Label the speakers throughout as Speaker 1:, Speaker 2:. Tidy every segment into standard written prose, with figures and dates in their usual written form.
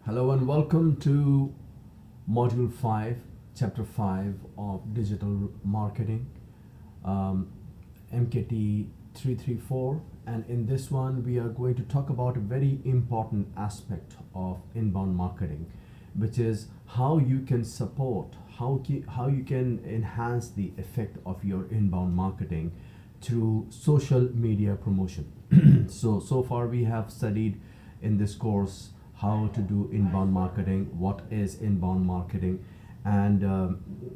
Speaker 1: Hello and welcome to Module 5, Chapter 5 of Digital Marketing, MKT 334. And in this one, we are going to talk about a very important aspect of inbound marketing, which is how you can support, how you can enhance the effect of your inbound marketing through social media promotion. So far we have studied in this course how to do inbound marketing, what is inbound marketing, and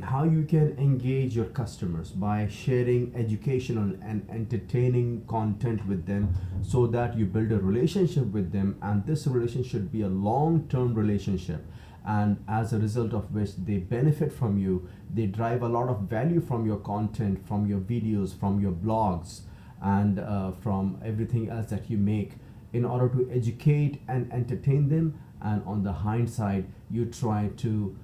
Speaker 1: how you can engage your customers by sharing educational and entertaining content with them so that you build a relationship with them, and this relationship should be a long-term relationship, and as a result of which they benefit from you. They drive a lot of value from your content, from your videos, from your blogs, and from everything else that you make in order to educate and entertain them. And on the hindsight, you try to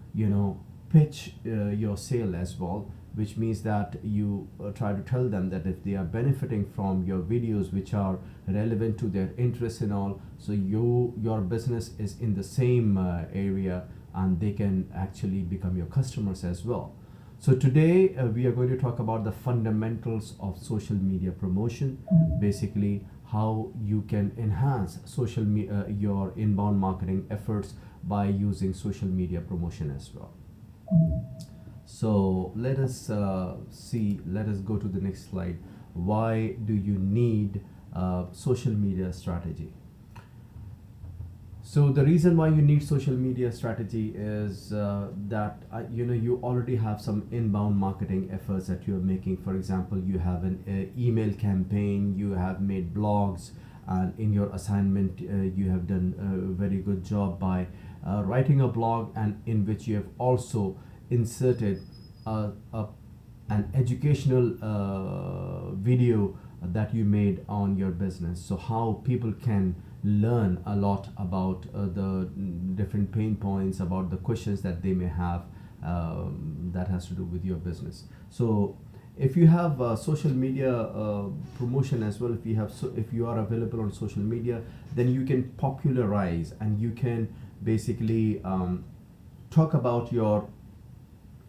Speaker 1: pitch your sale as well, which means that you try to tell them that if they are benefiting from your videos which are relevant to their interests and all, so your business is in the same area, and they can actually become your customers as well. So today we are going to talk about the fundamentals of social media promotion, basically how you can enhance your inbound marketing efforts by using social media promotion as well. So let us let us go to the next slide. Why do you need social media strategy? So the reason why you need social media strategy is that you already have some inbound marketing efforts that you're making. For example, you have an email campaign, you have made blogs, and in your assignment you have done a very good job by writing a blog, and in which you have also inserted a an educational video that you made on your business, so how people can learn a lot about the different pain points, about the questions that they may have, that has to do with your business. So if you have social media promotion as well, if you are available on social media, then you can popularize, and you can basically talk about your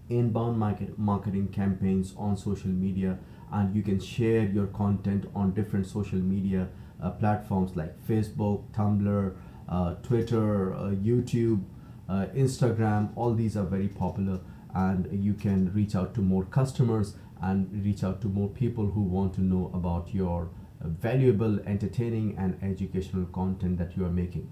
Speaker 1: inbound marketing campaigns on social media, and you can share your content on different social media platforms like Facebook, Tumblr, Twitter, YouTube, Instagram. All these are very popular, and you can reach out to more customers and reach out to more people who want to know about your valuable, entertaining, and educational content that you are making.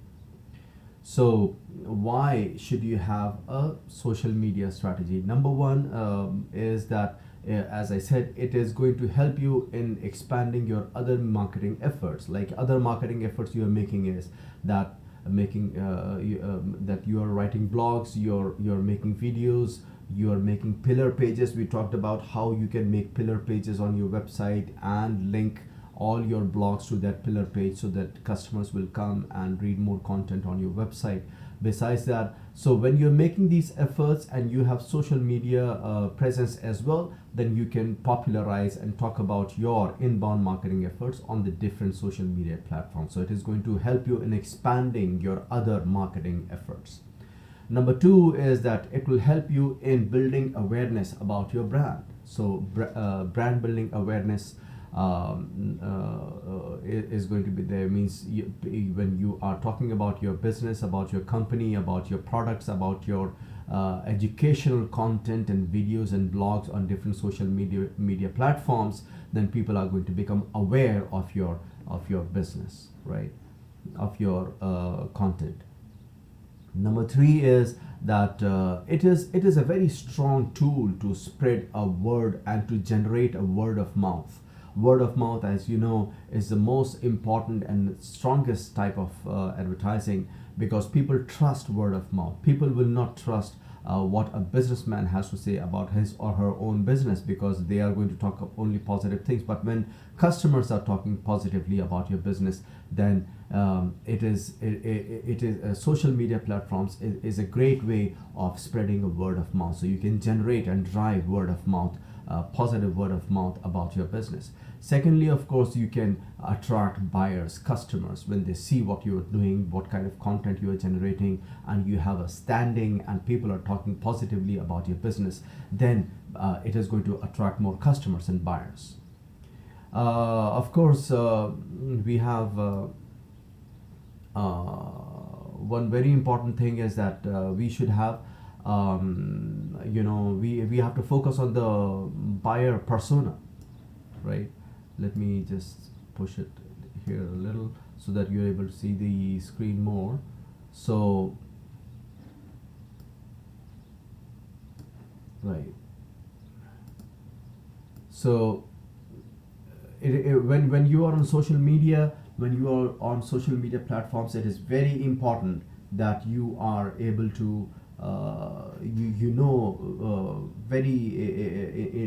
Speaker 1: So why should you have a social media strategy? Number one is that, as I said, it is going to help you in expanding your other marketing efforts. Like other marketing efforts you are making is that that you are writing blogs, you're making videos, you are making pillar pages. We talked about how you can make pillar pages on your website and link all your blogs to that pillar page so that customers will come and read more content on your website. Besides that, so when you're making these efforts and you have social media presence as well, then you can popularize and talk about your inbound marketing efforts on the different social media platforms. So it is going to help you in expanding your other marketing efforts. Number two is that it will help you in building awareness about your brand. So brand building awareness is going to be there. Means when you are talking about your business, about your company, about your products, about your educational content and videos and blogs on different social media platforms, then people are going to become aware of your business, right, of your content. Number three is that it is a very strong tool to spread a word and to generate a word of mouth. Word of mouth, as you know, is the most important and strongest type of advertising, because people trust word of mouth. People will not trust what a businessman has to say about his or her own business, because they are going to talk only positive things. But when customers are talking positively about your business, then it is social media platforms is a great way of spreading a word of mouth. So you can generate and drive word of mouth positive word of mouth about your business. Secondly, of course, you can attract buyers, customers when they see what you're doing, what kind of content you are generating, and you have a standing and people are talking positively about your business, then it is going to attract more customers and buyers. Of course, we have one very important thing is that we should have, we have to focus on the buyer persona, right? Let me just push it here a little so that you're able to see the screen more. So, right. So, when you are on social media, when you are on social media platforms, it is very important that you are able to very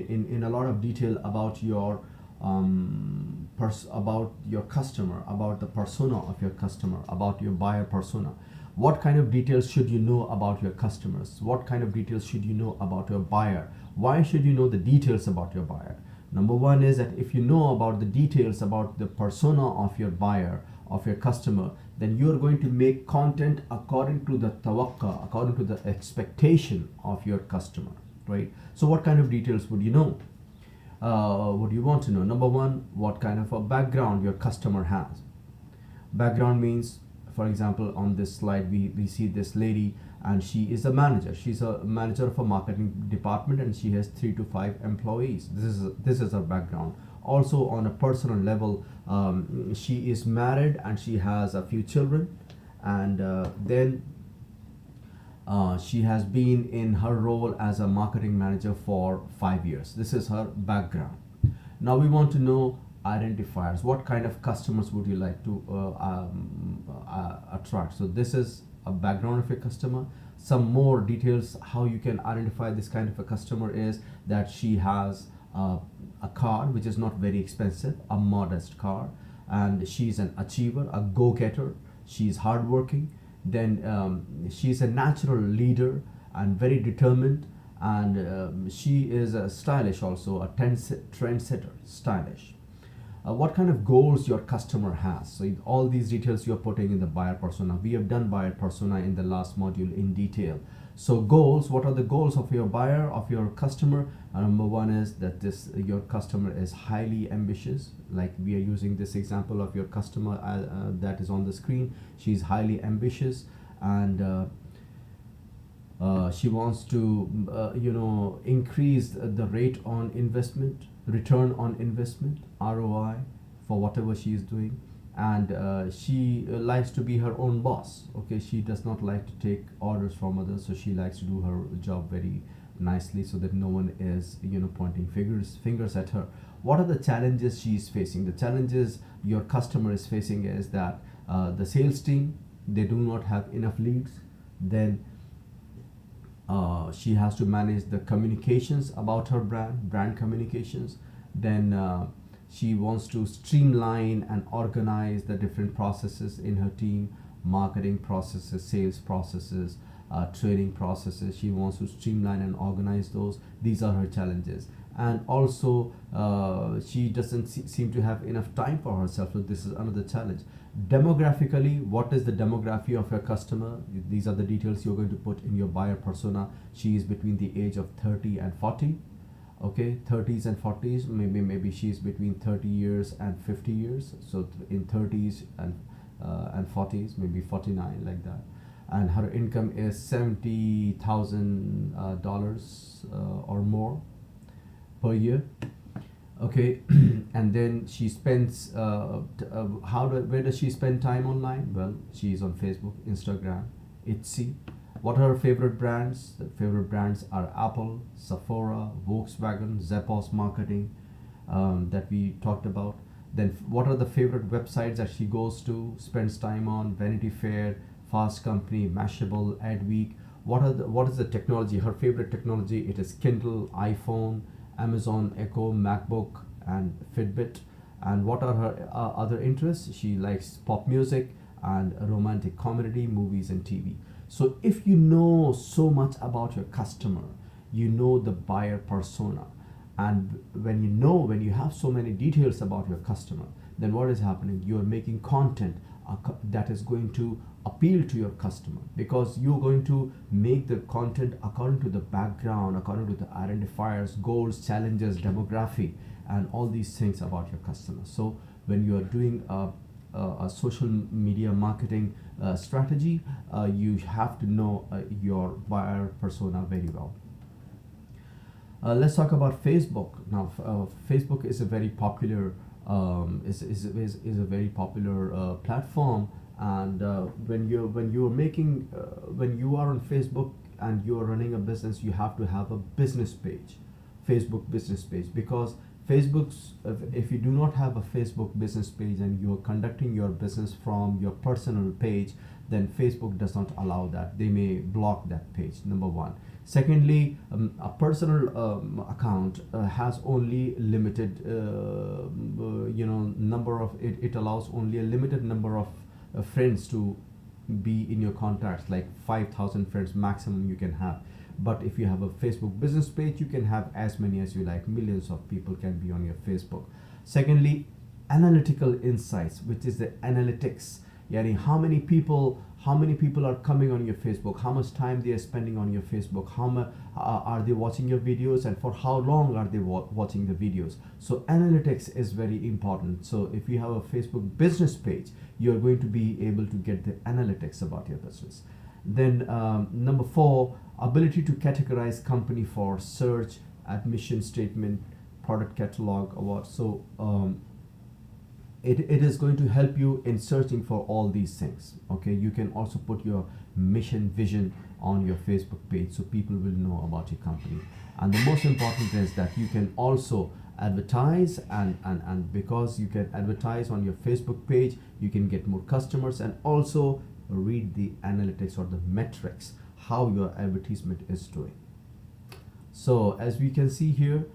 Speaker 1: in a lot of detail about your about your customer, about the persona of your customer, about your buyer persona. What kind of details should you know about your customers? What kind of details should you know about your buyer? Why should you know the details about your buyer? Number one is that if you know about the details about the persona of your buyer, of your customer, then you are going to make content according to the tawakka, according to the expectation of your customer, right? So what kind of details would you know? What do you want to know? Number one, what kind of a background your customer has. Background means, for example, on this slide, we see this lady and she is a manager. She's a manager of a marketing department and she has 3 to 5 employees. This is her background. Also, on a personal level, she is married and she has a few children, and then she has been in her role as a marketing manager for 5 years. This is her background. Now we want to know identifiers. What kind of customers would you like to attract? So this is a background of a customer. Some more details how you can identify this kind of a customer is that she has a car which is not very expensive, a modest car, and she's an achiever, a go-getter. She's hardworking. Then she's a natural leader and very determined, and she is stylish also, a trendsetter, stylish. What kind of goals your customer has. So all these details you're putting in the buyer persona. We have done buyer persona in the last module in detail. So goals, what are the goals of your buyer, of your customer? Number one is that your customer is highly ambitious. Like we are using this example of your customer that is on the screen. She's highly ambitious, and she wants to increase the rate on investment, return on investment, ROI, for whatever she is doing. And she likes to be her own boss. Okay, she does not like to take orders from others, so she likes to do her job very nicely so that no one is pointing fingers at her. What are the challenges she is facing? The challenges your customer is facing is that the sales team, they do not have enough leads. Then she has to manage the communications about her brand communications. Then she wants to streamline and organize the different processes in her team, marketing processes, sales processes, training processes. She wants to streamline and organize those. These are her challenges. And also she doesn't seem to have enough time for herself, so this is another challenge. Demographically, what is the demography of your customer? These are the details you're going to put in your buyer persona. She is between the age of 30 and 40. Okay, 30s and 40s, maybe she's between 30 years and 50 years, so in 30s and 40s, maybe 49, like that. And her income is $70,000 or more per year. Okay, and then she spends where does she spend time online? Well, she's on Facebook, Instagram, Etsy. What are her favorite brands? The favorite brands are Apple, Sephora, Volkswagen, Zappos Marketing, that we talked about. Then what are the favorite websites that she goes to, spends time on? Vanity Fair, Fast Company, Mashable, Adweek. What is the technology? Her favorite technology, it is Kindle, iPhone, Amazon Echo, MacBook, and Fitbit. And what are her other interests? She likes pop music and romantic comedy, movies, and TV. So if you know so much about your customer, you know the buyer persona, And when you have so many details about your customer, then what is happening? You are making content that is going to appeal to your customer, because you're going to make the content according to the background, according to the identifiers, goals, challenges, demography, and all these things about your customer. So when you are doing a social media marketing strategy, you have to know your buyer persona very well. Let's talk about Facebook now. Facebook is a very popular is a very popular platform, and when you are on Facebook and you are running a business, you have to have a business page, Facebook business page, because Facebook's if you do not have a Facebook business page and you are conducting your business from your personal page, then Facebook does not allow that. They may block that page. Number one. Secondly, a personal account has only limited, number of it. It allows only a limited number of friends to be in your contacts, like 5,000 friends maximum you can have. But if you have a Facebook business page, you can have as many as you like. Millions of people can be on your Facebook. Secondly, analytical insights, which is the analytics. Yani how many people are coming on your Facebook, how much time they are spending on your Facebook, how much are they watching your videos, and for how long are they watching the videos. So analytics is very important. So if you have a Facebook business page, you're going to be able to get the analytics about your business. Then number 4, ability to categorize company for search, admission statement, product catalog, award. So it is going to help you in searching for all these things. Okay, you can also put your mission, vision on your Facebook page, so people will know about your company. And the most important is that you can also advertise, and because you can advertise on your Facebook page, you can get more customers, and also read the analytics or the metrics, how your advertisement is doing. So as we can see here,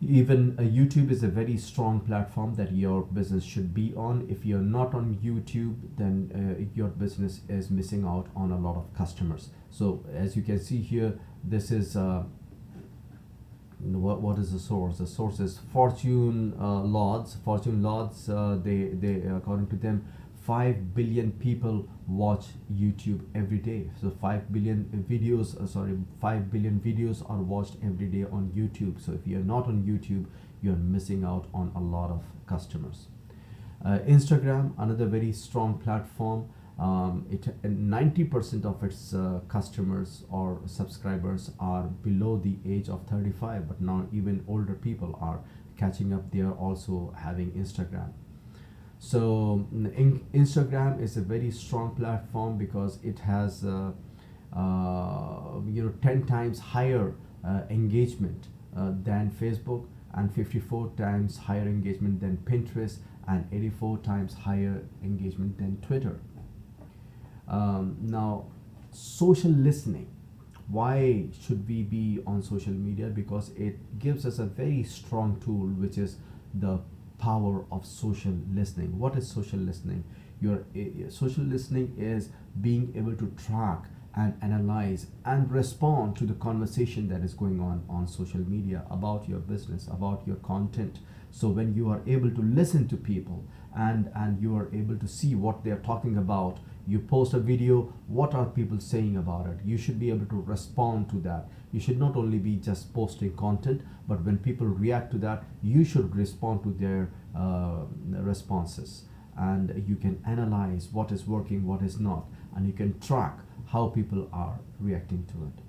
Speaker 1: even YouTube is a very strong platform that your business should be on. If you're not on YouTube, then your business is missing out on a lot of customers. So as you can see here, this is what is the source? The source is Fortune Lords. Fortune Lords, they according to them, 5 billion people watch YouTube every day. So 5 billion videos, 5 billion videos are watched every day on YouTube. So if you're not on YouTube, you're missing out on a lot of customers. Instagram, another very strong platform. 90% of its customers or subscribers are below the age of 35, but now even older people are catching up. They are also having Instagram. So Instagram is a very strong platform because it has 10 times higher engagement than Facebook, and 54 times higher engagement than Pinterest, and 84 times higher engagement than Twitter. Now, social listening. Why should we be on social media? Because it gives us a very strong tool, which is the power of social listening. What is social listening? Your social listening is being able to track and analyze and respond to the conversation that is going on social media about your business, about your content. So when you are able to listen to people and you are able to see what they are talking about, you post a video, what are people saying about it? You should be able to respond to that. You should not only be just posting content, but when people react to that, you should respond to their responses. And you can analyze what is working, what is not, and you can track how people are reacting to it.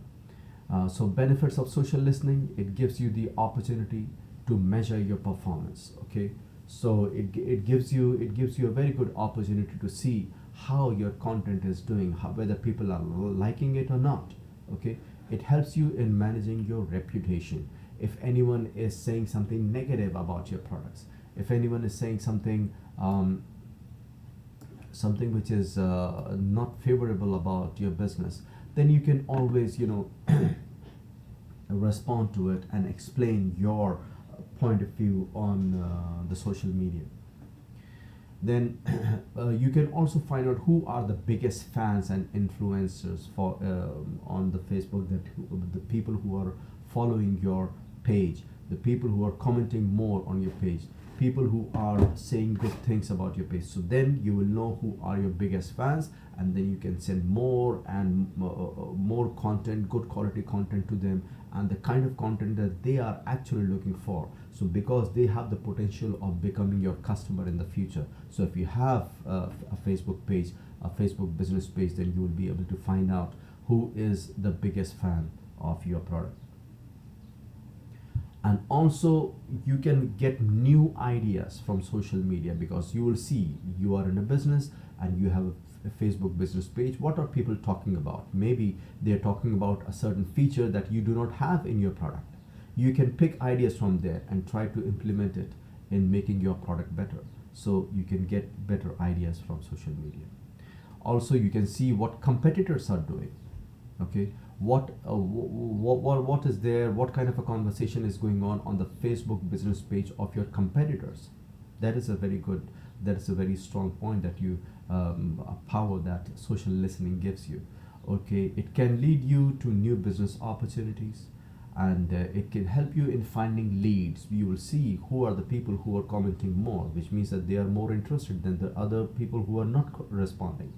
Speaker 1: So benefits of social listening: it gives you the opportunity to measure your performance. Okay, so it gives you a very good opportunity to see how your content is doing, whether people are liking it or not. Okay, it helps you in managing your reputation. If anyone is saying something negative about your products, if anyone is saying something which is not favorable about your business, then you can always respond to it and explain your point of view on the social media. Then you can also find out who are the biggest fans and influencers for on the Facebook, that the people who are following your page, the people who are commenting more on your page, people who are saying good things about your page. So then you will know who are your biggest fans, and then you can send more and more content, good quality content to them, and the kind of content that they are actually looking for. So because they have the potential of becoming your customer in the future. So if you have a Facebook page, a Facebook business page, then you will be able to find out who is the biggest fan of your product. And also you can get new ideas from social media, because you will see you are in a business and you have a Facebook business page. What are people talking about? Maybe they're talking about a certain feature that you do not have in your product. You can pick ideas from there and try to implement it in making your product better. So you can get better ideas from social media. Also you can see what competitors are doing. Okay, what is there, what kind of a conversation is going on the Facebook business page of your competitors. That is a very good, that is a very strong point that you a power that social listening gives you. Okay, it can lead you to new business opportunities, and it can help you in finding leads. You will see who are the people who are commenting more, which means that they are more interested than the other people who are not responding.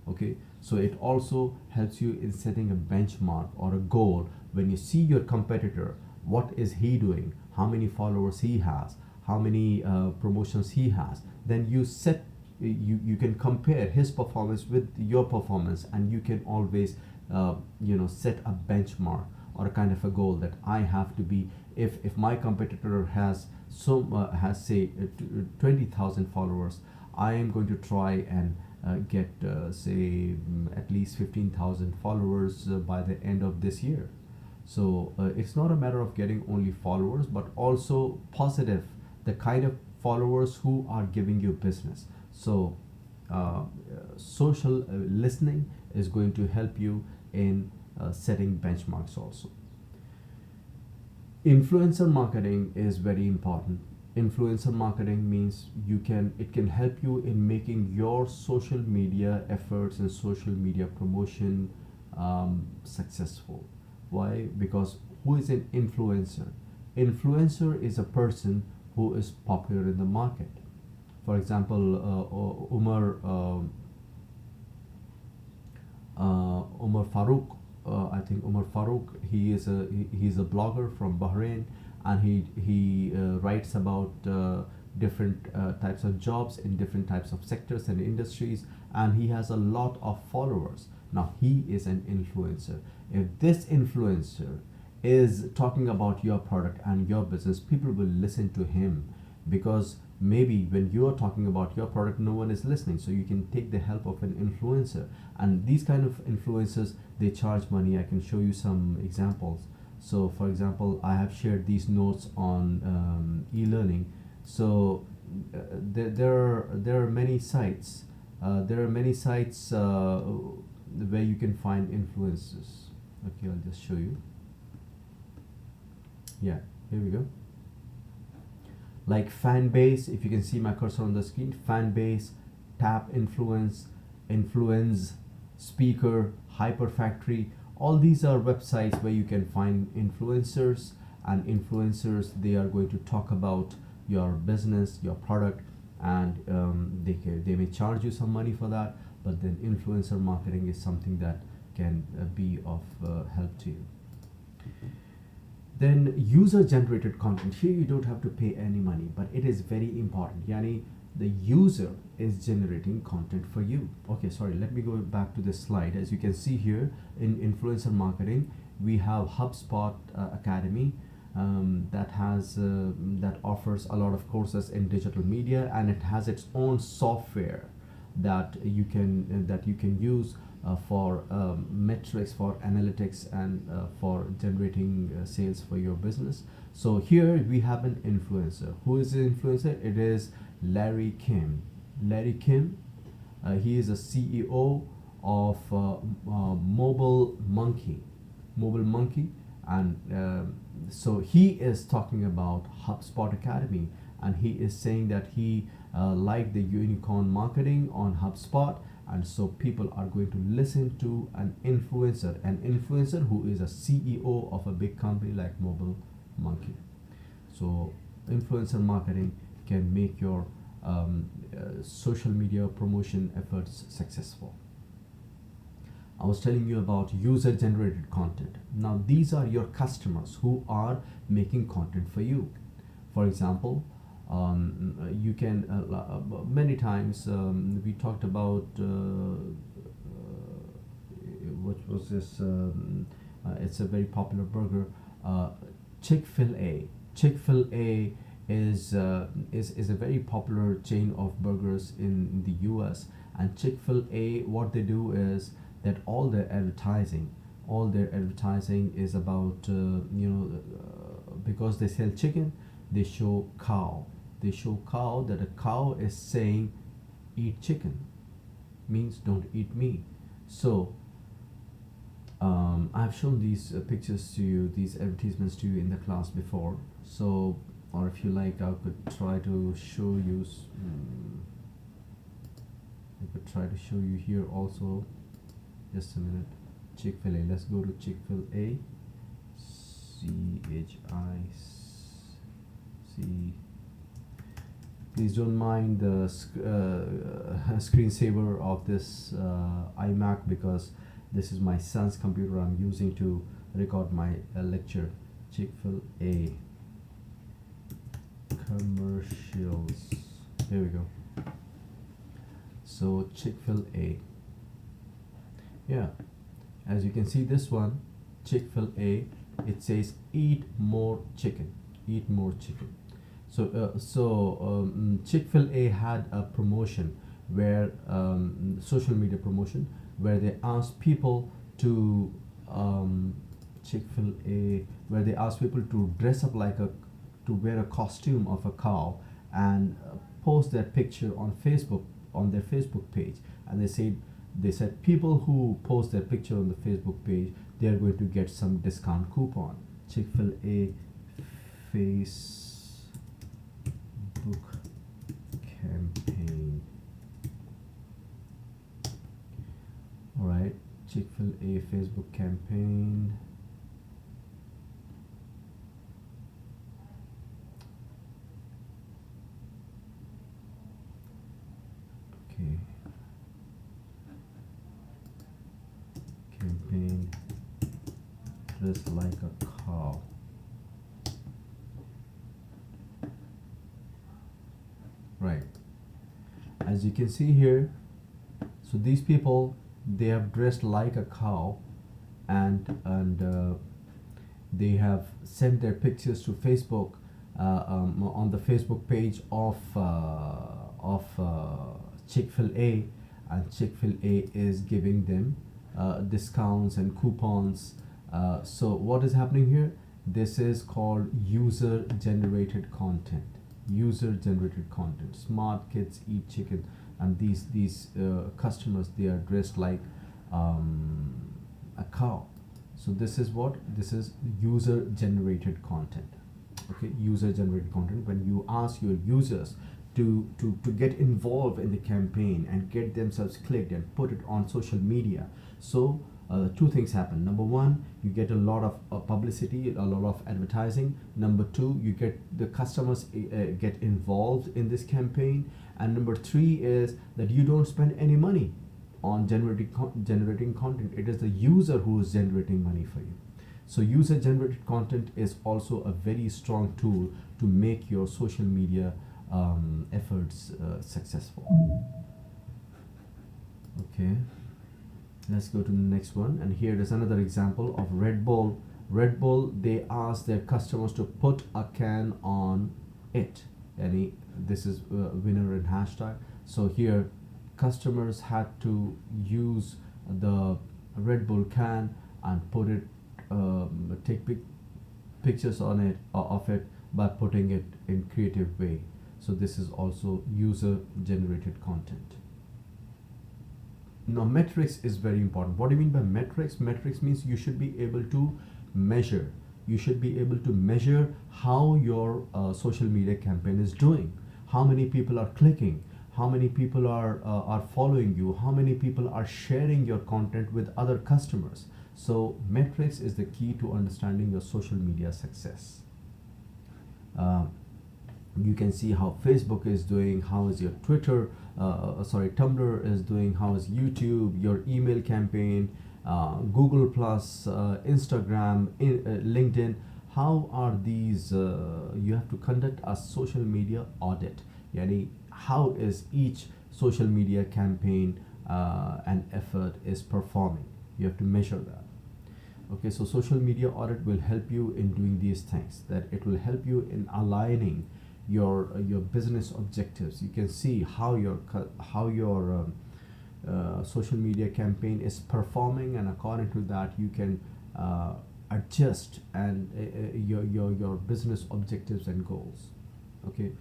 Speaker 1: Okay, so it also helps you in setting a benchmark or a goal. When you see your competitor, what is he doing, how many followers he has, how many promotions he has, then you set, you can compare his performance with your performance, and you can always set a benchmark or a kind of a goal that I have to be. If my competitor has has say 20,000 followers, I am going to try and get say at least 15,000 followers by the end of this year. So it's not a matter of getting only followers, but also positive, the kind of followers who are giving you business. So social listening is going to help you in setting benchmarks also. Influencer marketing is very important. Influencer marketing means it can help you in making your social media efforts and social media promotion successful. Why? Because who is an influencer? Influencer is a person who is popular in the market. For example, Umar Farouk. I think Umar Farouk. He's a blogger from Bahrain, and he writes about different types of jobs in different types of sectors and industries, and he has a lot of followers. Now he is an influencer. If this influencer is talking about your product and your business, people will listen to him, because maybe when you're talking about your product, no one is listening. So you can take the help of an influencer, and these kind of influencers, they charge money. I can show you some examples. So for example, I have shared these notes on e-learning. So there are many sites. There are many sites where you can find influencers. Okay, I'll just show you. Yeah, here we go. Like Fanbase, if you can see my cursor on the screen, Fanbase, Tap Influence, Influence, Speaker, Hyper Factory. All these are websites where you can find influencers, and influencers, they are going to talk about your business, your product, and they may charge you some money for that. But then influencer marketing is something that can be of help to you. Then user generated content. Here you don't have to pay any money, but it is very important. Yani the user is generating content for you. Okay, sorry, let me go back to this slide. As you can see here in influencer marketing, we have HubSpot Academy that offers a lot of courses in digital media, and it has its own software that you can use for metrics, for analytics, and for generating sales for your business. So here we have an influencer. Who is the influencer? It is Larry Kim. Larry Kim, he is a CEO of Mobile Monkey. Mobile Monkey, and so he is talking about HubSpot Academy, and he is saying that he liked the unicorn marketing on HubSpot, and so people are going to listen to an influencer who is a CEO of a big company like Mobile Monkey. So influencer marketing can make your social media promotion efforts successful. I was telling you about user generated content. Now, these are your customers who are making content for you. For example, you can, many times we talked about, what was this? It's a very popular burger, uh, Chick-fil-A. Chick-fil-A is a very popular chain of burgers in the U.S. And Chick-fil-A, what they do is that all their advertising is about, because they sell chicken, they show cow. They show cow, that a cow is saying, "Eat chicken," means don't eat me. So I've shown these pictures to you, these advertisements to you in the class before. So, or if you like, I could try to show you. I could try to show you here also. Just a minute. Chick-fil-A. Let's go to Chick-fil-A. C. Please don't mind the screensaver of this iMac, because this is my son's computer I'm using to record my lecture. Chick-fil-A commercials. There we go. So Chick-fil-A. Yeah, as you can see, this one, Chick-fil-A, it says eat more chicken. Eat more chicken. So Chick-fil-A had a promotion where, social media promotion, where they asked people to, Chick-fil-A, where they asked people to dress up to wear a costume of a cow, and post their picture on Facebook, on their Facebook page. And they said people who post their picture on the Facebook page, they are going to get some discount coupon. Chick-fil-A Facebook campaign. All right, Chick-fil-A Facebook campaign. Okay. Campaign dress like a cow. Right. As you can see here, so these people, they have dressed like a cow, and they have sent their pictures to Facebook, on the Facebook page of Chick-fil-A, and Chick-fil-A is giving them discounts and coupons. So what is happening here? This is called user generated content. User generated content. Smart kids eat chicken, and these customers, they are dressed like a cow. So this is what? This is user generated content. Okay, user generated content. When you ask your users to get involved in the campaign and get themselves clicked and put it on social media. So two things happen. Number one, you get a lot of publicity, a lot of advertising. Number two, you get the customers get involved in this campaign. And number three is that you don't spend any money on generating content. It is the user who is generating money for you. So user generated content is also a very strong tool to make your social media efforts successful. Okay, let's go to the next one. And here is another example of Red Bull. Red Bull, they ask their customers to put a can on it. This is winner and hashtag. So here customers had to use the Red Bull can and put it, take pictures on it, of it, by putting it in creative way. So this is also user generated content. Now metrics is very important. What do you mean by metrics? Metrics means you should be able to measure. You should be able to measure how your social media campaign is doing. How many people are clicking? How many people are following you? How many people are sharing your content with other customers? So metrics is the key to understanding your social media success. uh, you can see how Facebook is doing, how is your Twitter, Tumblr is doing, how is YouTube, your email campaign, Google Plus, Instagram, LinkedIn. How are these? You have to conduct a social media audit. Yani, how is each social media campaign and effort is performing? You have to measure that. Okay, so social media audit will help you in doing these things. That it will help you in aligning your business objectives. You can see how your social media campaign is performing, and according to that you can adjust and your business objectives and goals. Okay,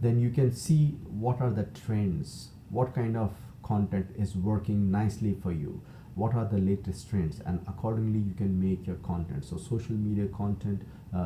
Speaker 1: then you can see what are the trends, what kind of content is working nicely for you, what are the latest trends, and accordingly you can make your content. So social media content,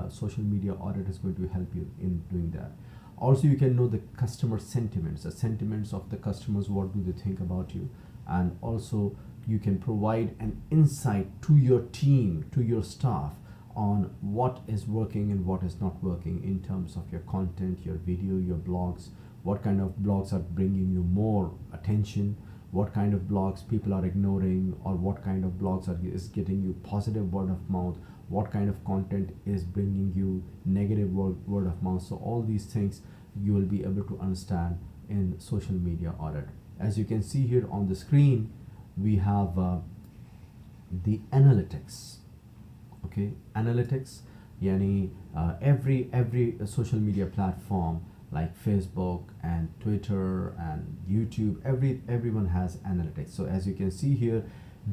Speaker 1: social media audit is going to help you in doing that. Also, you can know the customer sentiments, the sentiments of the customers, what do they think about you, and also you can provide an insight to your team, to your staff, on what is working and what is not working in terms of your content, your video, your blogs. What kind of blogs are bringing you more attention, what kind of blogs people are ignoring, or what kind of blogs is getting you positive word of mouth, what kind of content is bringing you negative word of mouth. So all these things you will be able to understand in social media audit. As you can see here on the screen, we have the analytics. Okay, analytics, yani every social media platform like Facebook and Twitter and YouTube, everyone has analytics. So as you can see here,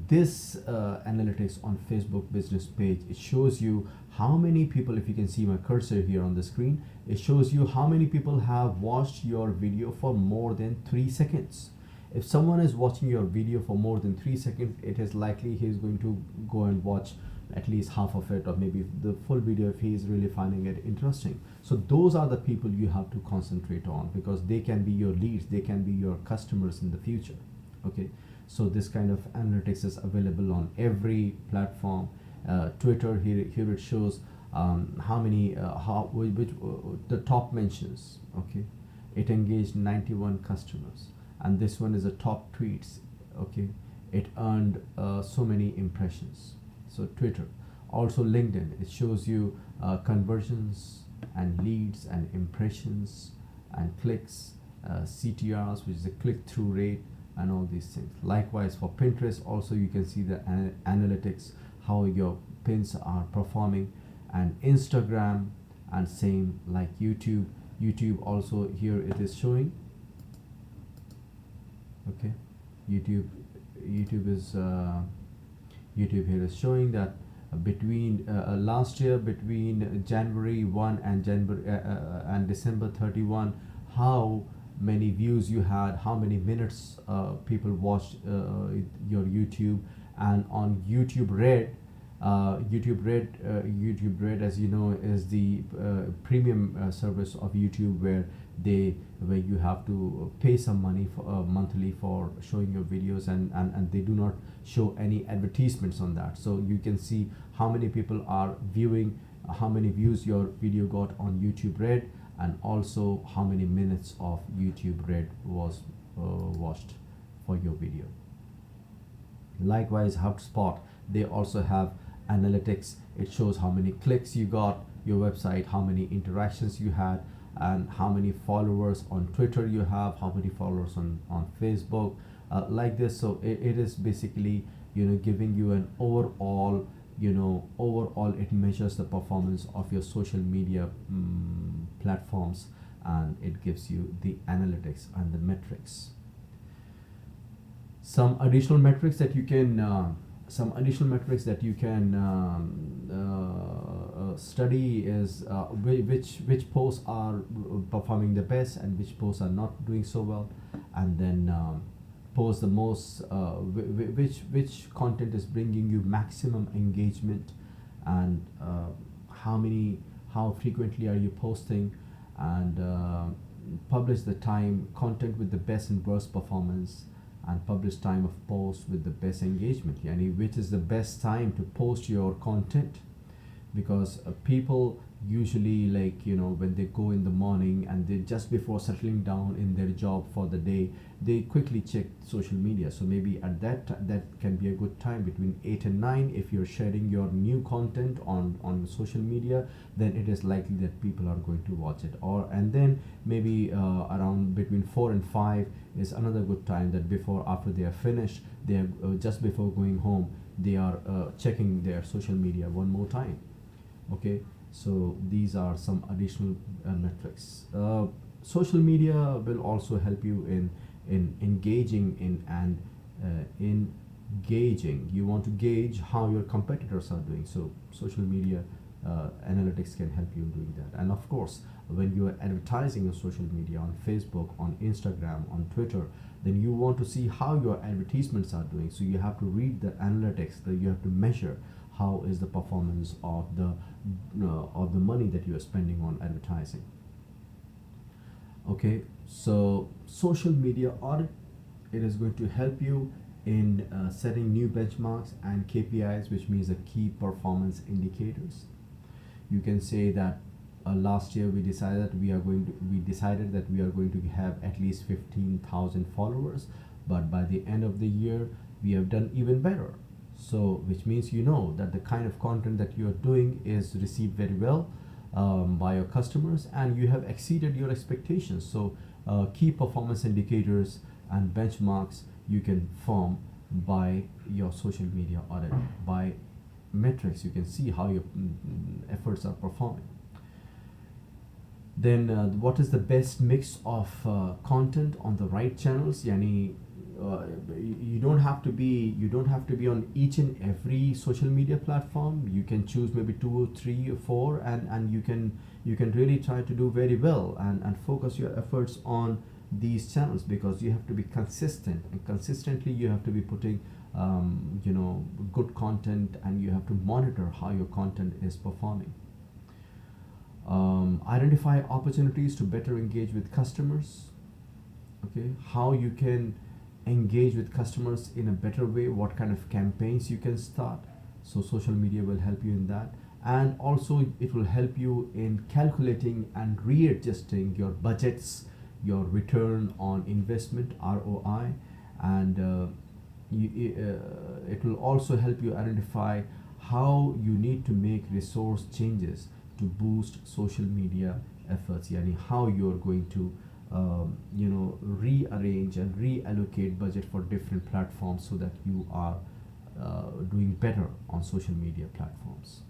Speaker 1: this analytics on Facebook business page, it shows you how many people, if you can see my cursor here on the screen, it shows you how many people have watched your video for more than 3 seconds. If someone is watching your video for more than 3 seconds, it is likely he's going to go and watch at least half of it, or maybe the full video if he is really finding it interesting. So those are the people you have to concentrate on, because they can be your leads, they can be your customers in the future. Okay, so this kind of analytics is available on every platform. Twitter, here it shows how many the top mentions. Okay, it engaged 91 customers, and this one is the top tweets. Okay, it earned so many impressions. So Twitter. Also LinkedIn, it shows you conversions and leads and impressions and clicks, CTRs, which is the click-through rate, and all these things. Likewise for Pinterest, also you can see the analytics, how your pins are performing, and Instagram, and same like YouTube. YouTube also, here it is showing. Okay, YouTube is YouTube here is showing that between last year, between January 1 and December 31, how many views you had, how many minutes people watched your YouTube. And on YouTube Red, YouTube Red, as you know, is the premium service of YouTube, where you have to pay some money for monthly for showing your videos, and they do not show any advertisements on that. So you can see how many people are viewing, how many views your video got on YouTube Red, and also how many minutes of YouTube Red was watched for your video. Likewise, HubSpot, they also have analytics. It shows how many clicks you got your website, how many interactions you had, and how many followers on Twitter you have, how many followers on Facebook, like this. So it is basically, giving you an overall, it measures the performance of your social media platforms, and it gives you the analytics and the metrics. Some additional metrics that you can study is which posts are performing the best and which posts are not doing so well, and then post the most, which content is bringing you maximum engagement, and how frequently are you posting, and publish the time content with the best and worst performance, and publish time of post with the best engagement. Yani which is the best time to post your content, because people usually, like, when they go in the morning and they just before settling down in their job for the day, they quickly check social media. So maybe at that can be a good time between 8 and 9. If you're sharing your new content on social media, then it is likely that people are going to watch it. Or and then maybe around between 4 and 5 is another good time, that before after they are finished, they are just before going home, they are checking their social media one more time. Okay, so these are some additional metrics. Social media will also help you in engaging in and engaging. You want to gauge how your competitors are doing, so social media analytics can help you doing that. And of course, when you are advertising on social media, on Facebook, on Instagram, on Twitter, then you want to see how your advertisements are doing. So you have to read the analytics, that you have to measure how is the performance of the money that you are spending on advertising. Okay, so social media audit, it is going to help you in setting new benchmarks and KPIs, which means the key performance indicators. You can say that last year we decided that we are going to have at least 15,000 followers, but by the end of the year we have done even better. So which means that the kind of content that you are doing is received very well by your customers, and you have exceeded your expectations. So key performance indicators and benchmarks you can form by your social media audit. By metrics, you can see how your efforts are performing. Then what is the best mix of content on the right channels? Yani, you don't have to be on each and every social media platform. You can choose maybe 2 or 3 or 4, and you can really try to do very well and focus your efforts on these channels, because you have to be consistent, and consistently you have to be putting good content, and you have to monitor how your content is performing. Identify opportunities to better engage with customers. Okay, how you can engage with customers in a better way, what kind of campaigns you can start. So social media will help you in that, and also it will help you in calculating and readjusting your budgets, your return on investment, ROI. And it will also help you identify how you need to make resource changes to boost social media efforts. Yani how you are going to rearrange and reallocate budget for different platforms, so that you are doing better on social media platforms.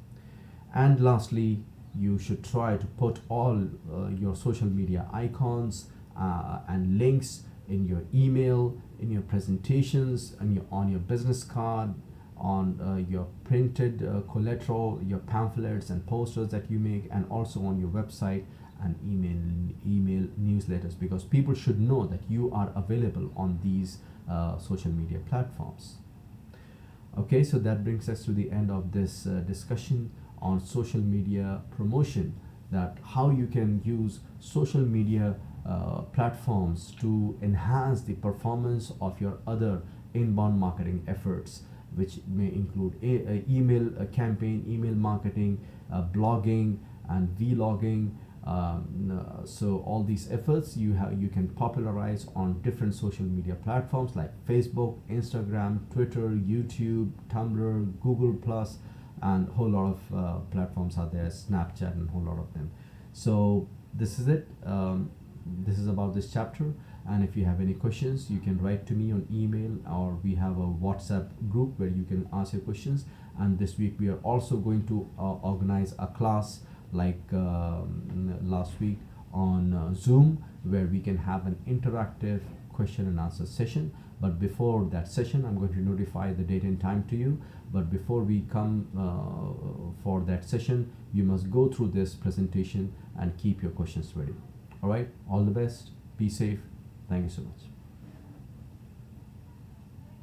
Speaker 1: And lastly, you should try to put all your social media icons and links in your email, in your presentations, and on your business card, on your printed collateral, your pamphlets and posters that you make, and also on your website and email newsletters, because people should know that you are available on these social media platforms. Okay, so that brings us to the end of this discussion on social media promotion, that how you can use social media platforms to enhance the performance of your other inbound marketing efforts, which may include email campaign, email marketing, blogging, and vlogging. So all these efforts you can popularize on different social media platforms like Facebook, Instagram, Twitter, YouTube, Tumblr, Google Plus, and a whole lot of platforms are there, Snapchat, and a whole lot of them. So this is it. This is about this chapter, and if you have any questions, you can write to me on email, or we have a WhatsApp group where you can ask your questions. And this week we are also going to organize a class like last week on Zoom, where we can have an interactive question and answer session. But before that session, I'm going to notify the date and time to you. But before we come for that session, you must go through this presentation and keep your questions ready. All right, all the best, be safe. Thank you so much.